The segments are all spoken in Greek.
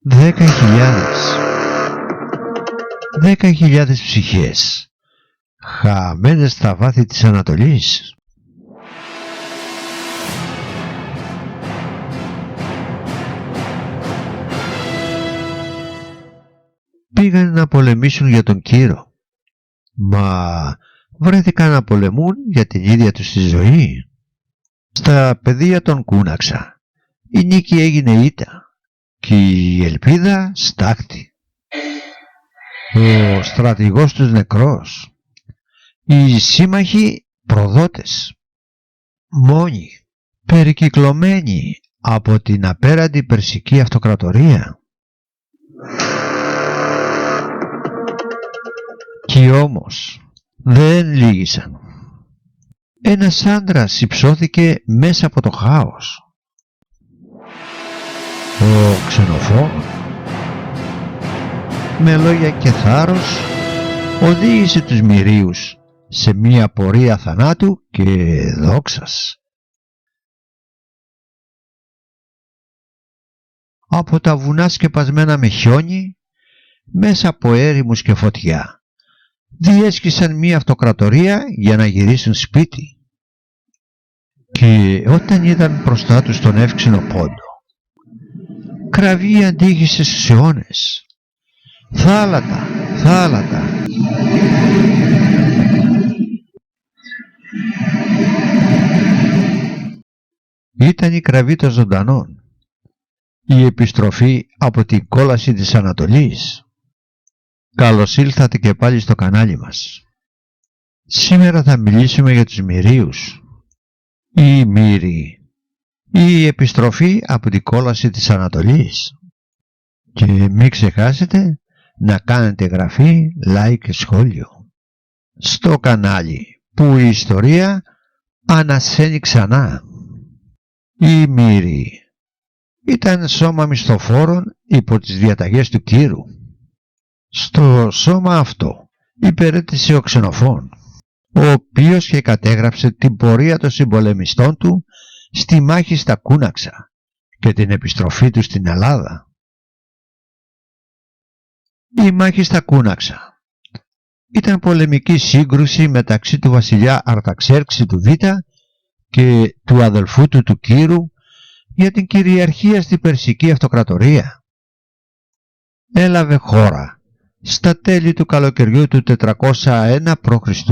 10.000. 10.000 ψυχές χαμένες στα βάθη της Ανατολής. Πήγαν να πολεμήσουν για τον Κύρο, μα βρέθηκαν να πολεμούν για την ίδια τους τη ζωή. Στα πεδία των κούναξα η νίκη έγινε ήττα και η ελπίδα στάχτη. Ο στρατηγός τους νεκρός, οι σύμμαχοι προδότες, μόνοι, περικυκλωμένοι από την απέραντη περσική αυτοκρατορία. Κι όμως δεν λύγησαν. Ένας άντρας υψώθηκε μέσα από το χάος. Ο Ξενοφών, με λόγια και θάρρος, οδήγησε τους Μυρίους σε μία πορεία θανάτου και δόξας. Από τα βουνά σκεπασμένα με χιόνι, μέσα από έρημους και φωτιά, διέσχισαν μία αυτοκρατορία για να γυρίσουν σπίτι. Και όταν είδαν μπροστά τους τον εύξηνο πόντο, κραυγή αντίγησε στους αιώνες. Θάλατα, θάλατα. Ήταν η κραυγή των ζωντανών, η επιστροφή από την κόλαση της Ανατολής. Καλώς ήλθατε και πάλι στο κανάλι μας. Σήμερα θα μιλήσουμε για τους Μυρίους. Οι Μύριοι, η επιστροφή από την κόλαση της Ανατολής. Και μην ξεχάσετε να κάνετε εγγραφή, like και σχόλιο στο κανάλι που η ιστορία ανασένει ξανά. Οι Μύριοι ήταν σώμα μισθοφόρων υπό τις διαταγές του Κύρου. Στο σώμα αυτό υπηρέτησε ο Ξενοφών, ο οποίος και κατέγραψε την πορεία των συμπολεμιστών του στη μάχη στα Κούναξα και την επιστροφή του στην Ελλάδα. Η μάχη στα Κούναξα ήταν πολεμική σύγκρουση μεταξύ του βασιλιά Αρταξέρξη του Β και του αδελφού του Κύρου για την κυριαρχία στη Περσική Αυτοκρατορία. Έλαβε χώρα στα τέλη του καλοκαιριού του 401 π.Χ.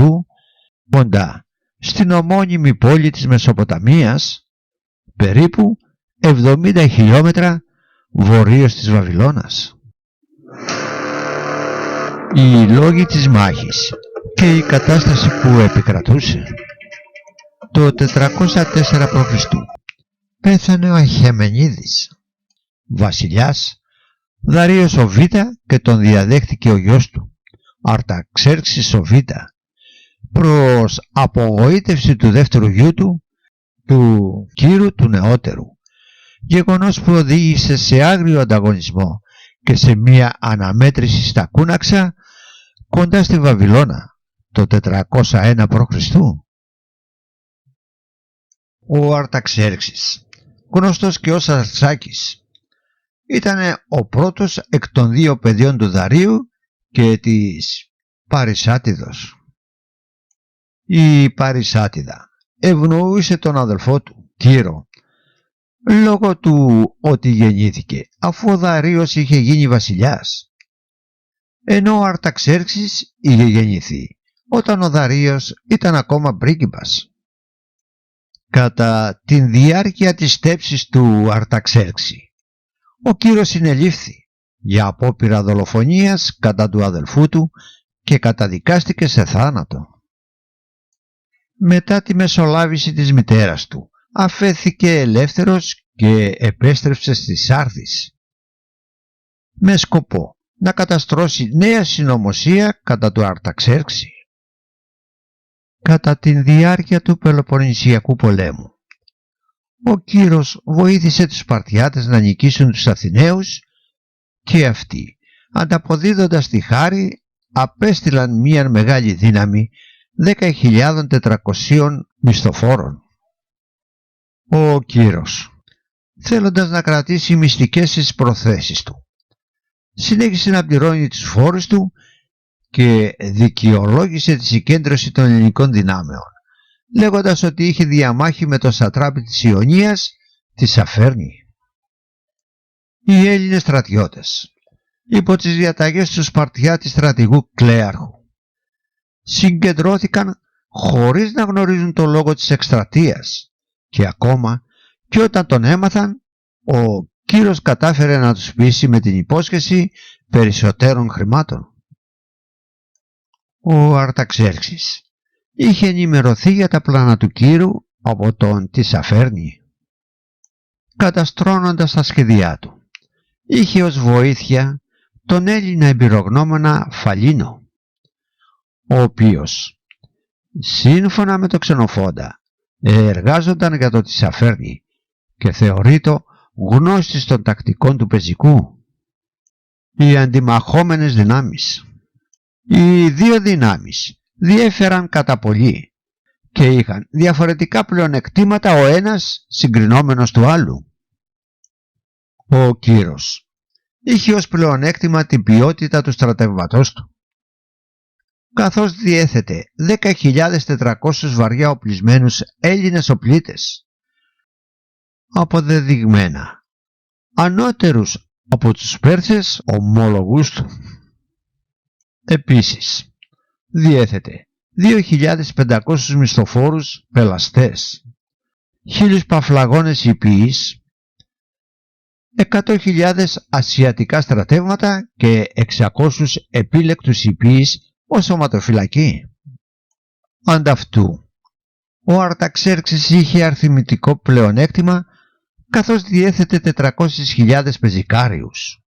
κοντά στην ομώνυμη πόλη της Μεσοποταμίας, περίπου 70 χιλιόμετρα βορείως της Βαβυλώνας. Οι λόγοι της μάχης και η κατάσταση που επικρατούσε. Το 404 π.Χ. πέθανε ο Αχεμενίδης, βασιλιάς Δαρείος ο Β, και τον διαδέχτηκε ο γιος του Αρταξέρξης ο Β, προς απογοήτευση του δεύτερου γιού του Κύρου του νεότερου, γεγονός που οδήγησε σε άγριο ανταγωνισμό και σε μία αναμέτρηση στα Κούναξα κοντά στη Βαβυλώνα το 401 π.Χ. Ο Αρταξέρξης, γνωστός και ως Αρσάκης, ήταν ο πρώτος εκ των δύο παιδιών του Δαρείου και της Παρισάτιδος. Η Παρισάτιδα ευνοούσε τον αδελφό του Κύρο λόγω του ότι γεννήθηκε αφού ο Δαρείος είχε γίνει βασιλιάς, ενώ ο Αρταξέρξης είχε γεννηθεί όταν ο Δαρείος ήταν ακόμα πρίγκιπας. Κατά την διάρκεια της στέψης του Αρταξέρξη, ο Κύρος συνελήφθη για απόπειρα δολοφονίας κατά του αδελφού του και καταδικάστηκε σε θάνατο. Μετά τη μεσολάβηση της μητέρας του, αφέθηκε ελεύθερος και επέστρεψε στις Σάρδεις με σκοπό να καταστρώσει νέα συνωμοσία κατά του Αρταξέρξη. Κατά τη διάρκεια του Πελοποννησιακού πολέμου, ο Κύρος βοήθησε τους Σπαρτιάτες να νικήσουν τους Αθηναίους και αυτοί, ανταποδίδοντας τη χάρη, απέστειλαν μία μεγάλη δύναμη 10.400 μισθοφόρων. Ο Κύρος, θέλοντας να κρατήσει μυστικές τις προθέσεις του, συνέχισε να πληρώνει τους φόρους του και δικαιολόγησε τη συγκέντρωση των ελληνικών δυνάμεων, λέγοντας ότι είχε διαμάχη με τον σατράπη της Ιωνίας, τη Σαφέρνη. Οι Έλληνες στρατιώτες, υπό τις διαταγές του Σπαρτιάτη στρατηγού Κλέαρχου, συγκεντρώθηκαν χωρίς να γνωρίζουν το λόγο της εκστρατείας και ακόμα και όταν τον έμαθαν, ο Κύρος κατάφερε να τους πείσει με την υπόσχεση περισσότερων χρημάτων. Ο Αρταξέρξης είχε ενημερωθεί για τα πλάνα του Κύρου από τον Τισαφέρνη. Καταστρώνοντας τα σχέδιά του, είχε ως βοήθεια τον Έλληνα εμπειρογνώμονα Φαλίνο, ο οποίος, σύμφωνα με το Ξενοφόντα, εργάζονταν για το Τισαφέρνη και θεωρείτο γνώστης των τακτικών του πεζικού. Οι αντιμαχόμενες δυνάμεις. Οι δύο δυνάμεις διέφεραν κατά πολύ και είχαν διαφορετικά πλεονεκτήματα ο ένας συγκρινόμενος του άλλου. Ο Κύρος είχε ως πλεονέκτημα την ποιότητα του στρατεύματός του, καθώς διέθετε 10.400 βαριά οπλισμένους Έλληνες οπλίτες, αποδεδειγμένα ανώτερους από τους Πέρσες ομόλογους του. Επίσης διέθετε 2.500 μισθοφόρους πελαστές, 1.000 παφλαγώνες υπείς, 100.000 ασιατικά στρατεύματα και 600 επίλεκτους υπείς ως σωματοφυλακή. Ανταυτού, ο Αρταξέρξης είχε αριθμητικό πλεονέκτημα, καθώς διέθετε 400.000 πεζικάριους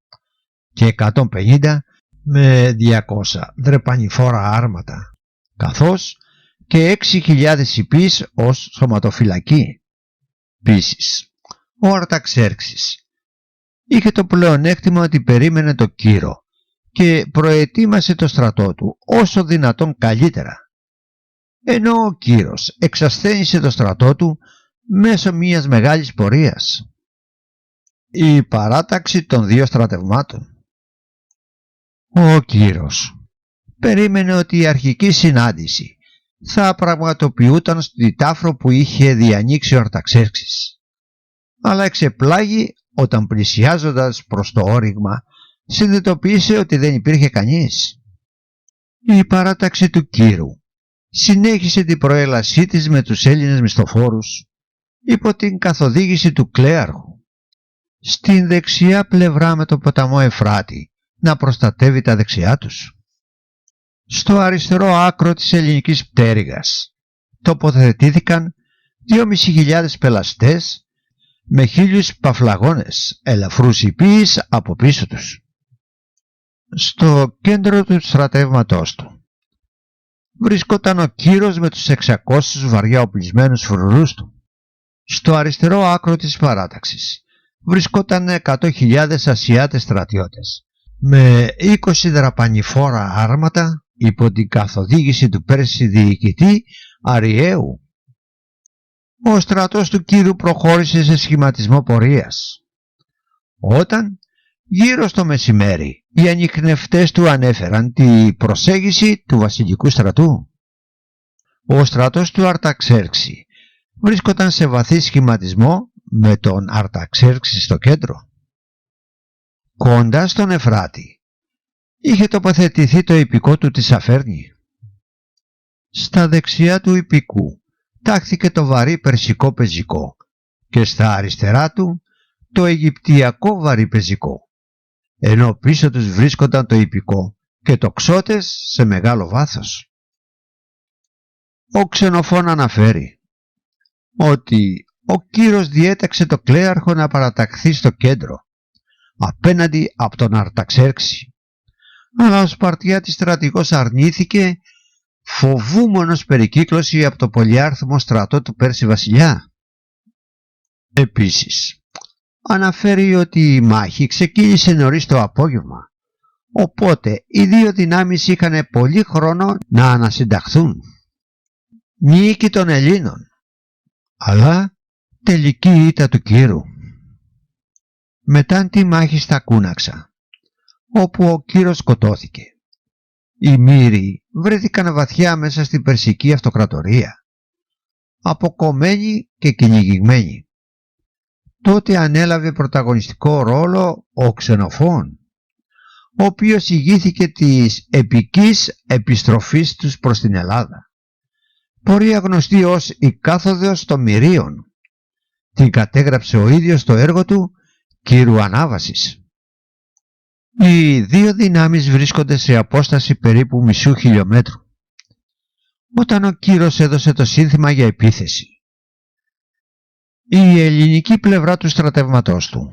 και 150 με 200 δρεπανηφόρα άρματα, καθώς και 6.000 υπείς ως σωματοφυλακή. Επίσης, ο Αρταξέρξης είχε το πλεονέκτημα ότι περίμενε το Κύρο και προετοίμασε το στρατό του όσο δυνατόν καλύτερα, ενώ ο Κύρος εξασθένισε το στρατό του μέσω μιας μεγάλης πορείας. Η παράταξη των δύο στρατευμάτων. Ο Κύρος περίμενε ότι η αρχική συνάντηση θα πραγματοποιούταν στη τάφρο που είχε διανοίξει ο Αρταξέρξης, αλλά εξεπλάγει όταν πλησιάζοντας προς το όριγμα συνειδητοποίησε ότι δεν υπήρχε κανείς. Η παράταξη του Κύρου συνέχισε την προέλασή της με τους Έλληνες μισθοφόρους υπό την καθοδήγηση του Κλέαρχου στην δεξιά πλευρά με το ποταμό Εφράτη να προστατεύει τα δεξιά τους. Στο αριστερό άκρο της ελληνικής πτέρυγας τοποθετήθηκαν 2.500 πελαστές με 1.000 παφλαγώνες ελαφρούς υπείς από πίσω τους. Στο κέντρο του στρατεύματός του βρισκόταν ο Κύρος με τους 600 βαριά οπλισμένους φρουρούς του. Στο αριστερό άκρο της παράταξης βρισκόταν 100.000 Ασιάτες στρατιώτες με 20 δραπανηφόρα άρματα υπό την καθοδήγηση του Πέρση διοικητή Αριαίου. Ο στρατός του Κύρου προχώρησε σε σχηματισμό πορείας. Όταν γύρω στο μεσημέρι οι ανιχνευτές του ανέφεραν τη προσέγγιση του βασιλικού στρατού. Ο στρατός του Αρταξέρξη βρίσκονταν σε βαθύ σχηματισμό με τον Αρταξέρξη στο κέντρο. Κοντά στον Εφράτη είχε τοποθετηθεί το ιππικό του Τισαφέρνη. Στα δεξιά του ιππικού τάχθηκε το βαρύ περσικό πεζικό και στα αριστερά του το αιγυπτιακό βαρύ πεζικό, ενώ πίσω τους βρίσκονταν το ιππικό και το ξώτες σε μεγάλο βάθος. Ο Ξενοφών αναφέρει ότι ο Κύρος διέταξε το Κλέαρχο να παραταχθεί στο κέντρο απέναντι από τον Αρταξέρξη, αλλά ο Σπαρτιάτης στρατηγός αρνήθηκε, φοβούμενος περικύκλωση από το πολυάρθμο στρατό του Πέρση βασιλιά. Επίσης αναφέρει ότι η μάχη ξεκίνησε νωρίς το απόγευμα, οπότε οι δύο δυνάμεις είχαν πολύ χρόνο να ανασυνταχθούν. Νίκη των Ελλήνων, αλλά τελική ήττα του Κύρου. Μετά τη μάχη στα Κούναξα, όπου ο Κύρος σκοτώθηκε. Οι Μύροι βρέθηκαν βαθιά μέσα στην Περσική Αυτοκρατορία, αποκομμένοι και κυνηγημένοι. Τότε ανέλαβε πρωταγωνιστικό ρόλο ο Ξενοφών, ο οποίος ηγήθηκε της επικής επιστροφής τους προς την Ελλάδα, πορεία γνωστή ως η κάθοδος των Μυρίων. Την κατέγραψε ο ίδιος στο έργο του «Κύρου Ανάβασης». Οι δύο δυνάμεις βρίσκονται σε απόσταση περίπου μισού χιλιόμετρου, όταν ο Κύρος έδωσε το σύνθημα για επίθεση. Η ελληνική πλευρά του στρατεύματός του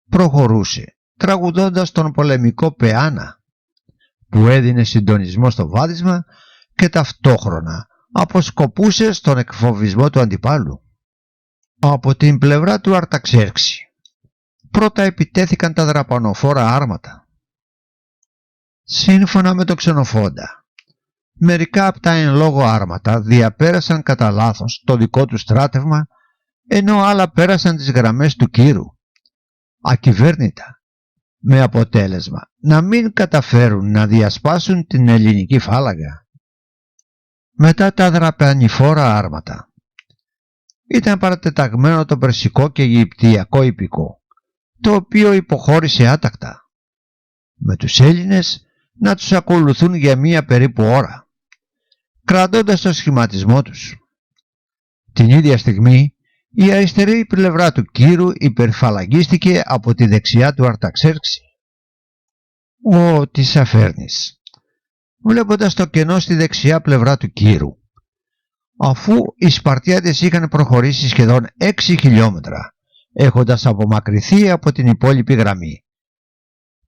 προχωρούσε τραγουδώντας τον πολεμικό πεάνα, που έδινε συντονισμό στο βάδισμα και ταυτόχρονα αποσκοπούσε στον εκφοβισμό του αντιπάλου. Από την πλευρά του Αρταξέρξη πρώτα επιτέθηκαν τα δραπανοφόρα άρματα. Σύμφωνα με τον Ξενοφόντα, μερικά από τα εν λόγω άρματα διαπέρασαν κατά λάθος το δικό του στράτευμα, ενώ άλλα πέρασαν τις γραμμές του Κύρου, ακυβέρνητα, με αποτέλεσμα να μην καταφέρουν να διασπάσουν την ελληνική φάλαγγα. Μετά τα δραπανηφόρα άρματα ήταν παρατεταγμένο το περσικό και αιγυπτιακό ιππικό, το οποίο υποχώρησε άτακτα, με τους Έλληνες να τους ακολουθούν για μία περίπου ώρα, κρατώντας το σχηματισμό τους. Την ίδια στιγμή η αριστερή πλευρά του Κύρου υπερφαλαγγίστηκε από τη δεξιά του Αρταξέρξη. Ο Τισαφέρνης, βλέποντας το κενό στη δεξιά πλευρά του Κύρου, αφού οι Σπαρτιάτες είχαν προχωρήσει σχεδόν 6 χιλιόμετρα, έχοντας απομακρυνθεί από την υπόλοιπη γραμμή,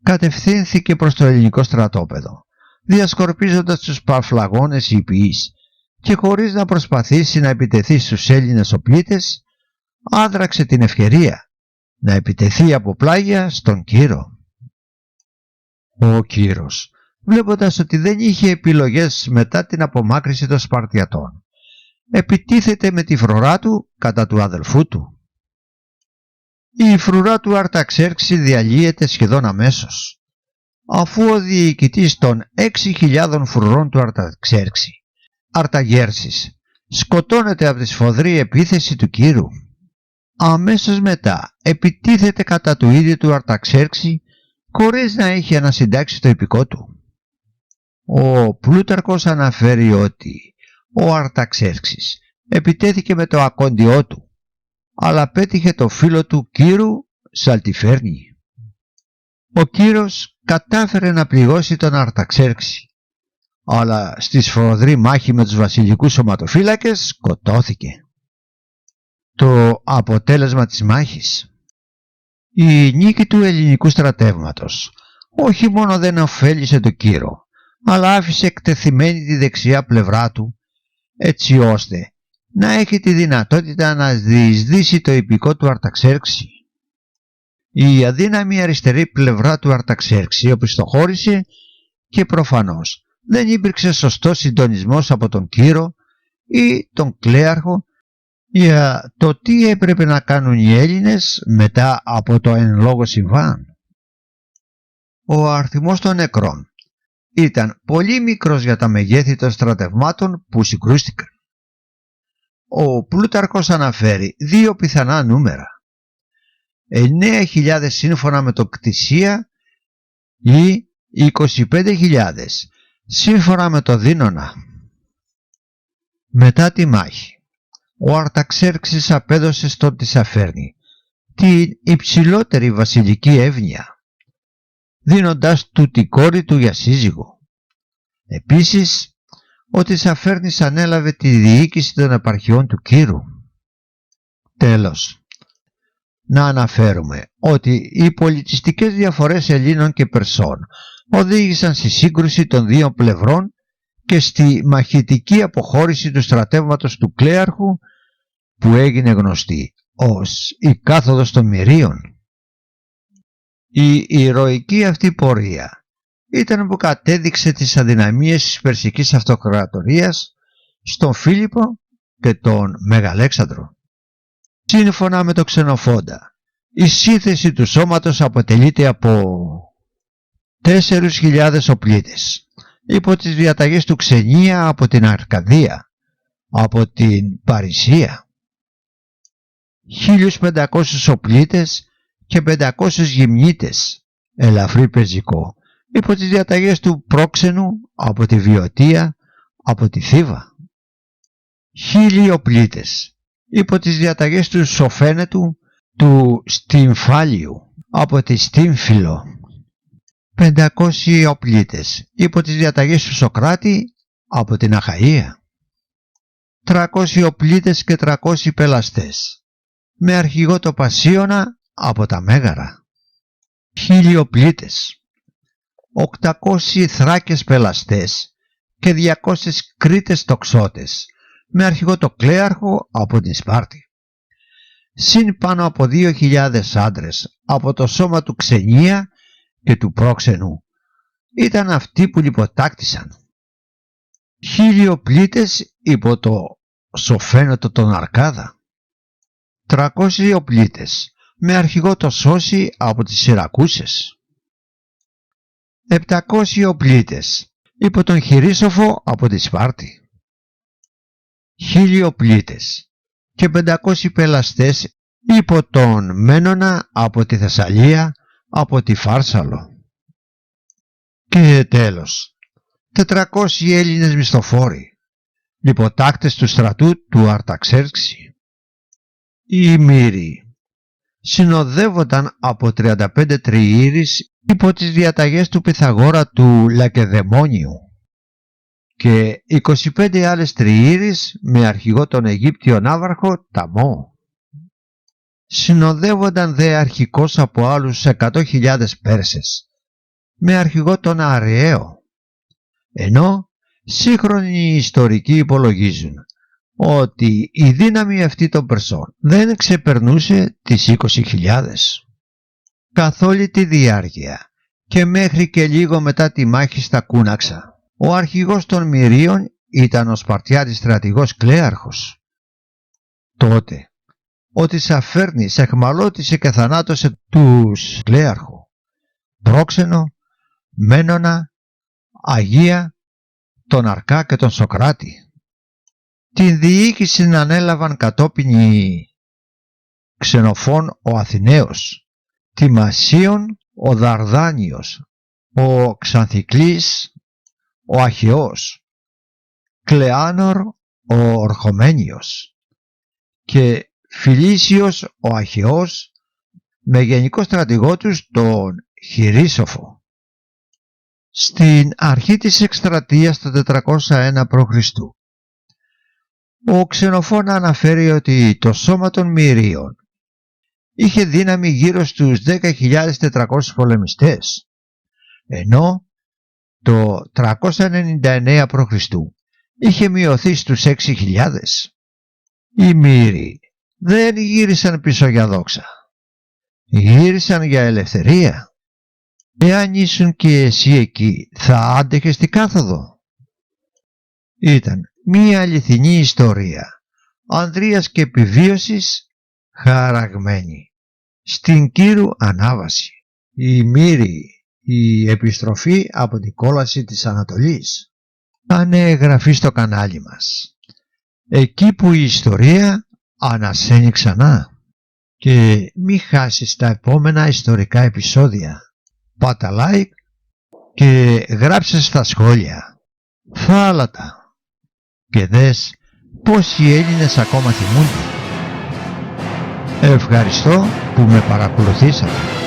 κατευθύνθηκε προς το ελληνικό στρατόπεδο, διασκορπίζοντας τους παφλαγώνες υπηείς, και χωρίς να προσπαθήσει να επιτεθεί στους Έλληνες οπλίτες, άδραξε την ευκαιρία να επιτεθεί από πλάγια στον Κύρο. Ο Κύρος, βλέποντας ότι δεν είχε επιλογές μετά την απομάκρυνση των Σπαρτιατών, επιτίθεται με τη φρουρά του κατά του αδελφού του. Η φρουρά του Αρταξέρξη διαλύεται σχεδόν αμέσως, αφού ο διοικητής των 6.000 φρουρών του Αρταξέρξη, Αρταγέρσης, σκοτώνεται από τη σφοδρή επίθεση του Κύρου. Αμέσως μετά επιτίθεται κατά του ίδιου του Αρταξέρξη, χωρίς να έχει ανασυντάξει το ιππικό του. Ο Πλούταρχος αναφέρει ότι ο Αρταξέρξης επιτέθηκε με το ακόντιό του, αλλά πέτυχε το φίλο του Κύρου Σαλτιφέρνη. Ο Κύρος κατάφερε να πληγώσει τον Αρταξέρξη, αλλά στη σφοδρή μάχη με τους βασιλικούς σωματοφύλακες σκοτώθηκε. Το αποτέλεσμα της μάχης: η νίκη του ελληνικού στρατεύματος όχι μόνο δεν ωφέλησε τον Κύρο, αλλά άφησε εκτεθειμένη τη δεξιά πλευρά του, έτσι ώστε να έχει τη δυνατότητα να διεισδύσει το ιππικό του Αρταξέρξη. Η αδύναμη αριστερή πλευρά του Αρταξέρξη οπισθοχώρησε και προφανώς δεν υπήρξε σωστός συντονισμός από τον Κύρο ή τον Κλέαρχο για το τι έπρεπε να κάνουν οι Έλληνες μετά από το εν λόγω συμβάν. Ο αριθμός των νεκρών ήταν πολύ μικρός για τα μεγέθη των στρατευμάτων που συγκρούστηκαν. Ο Πλούταρχος αναφέρει δύο πιθανά νούμερα: 9.000 σύμφωνα με το Κτησία ή 25.000 σύμφωνα με το Δίνονα. Μετά τη μάχη, ο Αρταξέρξης απέδωσε στον Τισαφέρνη την υψηλότερη βασιλική εύνοια, δίνοντάς του την κόρη του για σύζυγο. Επίσης, ο Τισαφέρνης ανέλαβε τη διοίκηση των επαρχιών του Κύρου. Τέλος, να αναφέρουμε ότι οι πολιτιστικές διαφορές Ελλήνων και Περσών οδήγησαν στη σύγκρουση των δύο πλευρών και στη μαχητική αποχώρηση του στρατεύματος του Κλέαρχου, που έγινε γνωστή ως η κάθοδος των Μυρίων. Η ηρωική αυτή πορεία ήταν που κατέδειξε τις αδυναμίες της Περσικής Αυτοκρατορίας στον Φίλιππο και τον Μεγαλέξανδρο. Σύμφωνα με τον Ξενοφόντα, η σύνθεση του σώματος αποτελείται από 4.000 οπλίτες υπό τις διαταγές του Ξενία από την Αρκαδία, από την Παρισία. 1.500 οπλίτες και 500 γυμνίτες ελαφρύ πεζικό υπό τις διαταγές του Πρόξενου από τη Βιωτία, από τη Θήβα. 1.000 οπλίτες υπό τις διαταγές του Σοφαίνετου του Στυμφάλιου από τη Στύμφυλο. 500 οπλίτες υπό τις διαταγές του Σοκράτη από την Αχαΐα. 300 οπλίτες και 300 πελαστές με αρχηγό το Πασίωνα από τα Μέγαρα. 1.000 οπλίτες, 800 Θράκες πελαστές και 200 Κρήτες τοξότες με αρχηγό το Κλέαρχο από την Σπάρτη. Συν πάνω από 2.000 άντρες από το σώμα του Ξενία και του Πρόξενου. Ήταν αυτοί που λιποτάκτησαν. 1.000 οπλίτες υπό το Σοφαίνετο τον Αρκάδα. 300 οπλίτες με αρχηγό το Σώση από τις Σιρακούσες. 700 οπλίτες υπό τον Χειρίσοφο από τη Σπάρτη. 1.000 οπλίτες και 500 πελαστές υπό τον Μένονα από τη Θεσσαλία, από τη Φάρσαλο. Και τέλος, 400 Έλληνες μισθοφόροι, λιποτάκτες του στρατού του Αρταξέρξη. Οι Μύριοι συνοδεύονταν από 35 τριήρεις υπό τις διαταγές του Πυθαγόρα του Λακεδαιμόνιου και 25 άλλες τριήρεις με αρχηγό τον Αιγύπτιο ναύαρχο Ταμό. Συνοδεύονταν δε αρχικώς από άλλους 100.000 Πέρσες με αρχηγό τον Αρεαίο, ενώ σύγχρονοι ιστορικοί υπολογίζουν ότι η δύναμη αυτή των Περσών δεν ξεπερνούσε τις 20.000. Καθ' όλη τη διάρκεια και μέχρι και λίγο μετά τη μάχη στα Κούναξα, ο αρχηγός των Μυρίων ήταν ο Σπαρτιάτης στρατηγός Κλέαρχος. Τότε ο Τισαφέρνης εχμαλώτησε και θανάτωσε τους Κλέαρχο, Πρόξενο, Μένονα, Αγία, τον Αρκά και τον Σοκράτη. Την διοίκηση ανέλαβαν κατόπιν οι Ξενοφών ο Αθηναίος, Τιμασίων ο Δαρδάνιος, ο Ξανθικλής ο Αχαιός, Κλεάνορ ο Ορχομένιος και Φιλίσιος ο Αχαιός με γενικό στρατηγό τους τον Χειρίσοφο. Στην αρχή της εκστρατείας το 401 π.Χ. ο Ξενοφών αναφέρει ότι το σώμα των Μυρίων είχε δύναμη γύρω στους 10.400 πολεμιστές, ενώ το 399 π.Χ. είχε μειωθεί στους 6.000. Οι Μύριοι δεν γύρισαν πίσω για δόξα, γύρισαν για ελευθερία. Εάν ήσουν και εσύ εκεί, θα άντεχες την κάθοδο? Ήταν μία αληθινή ιστορία ανδρείας και επιβίωσης χαραγμένη στην Κύρου Ανάβαση. Οι Μύριοι, η επιστροφή από την κόλαση της Ανατολής. Κάνε εγγραφή στο κανάλι μας, εκεί που η ιστορία ανασένει ξανά, και μη χάσεις τα επόμενα ιστορικά επεισόδια. Πάτα like και γράψε στα σχόλια θάλατα και δες πόσοι Έλληνες ακόμα θυμούνται. Ευχαριστώ που με παρακολουθήσατε.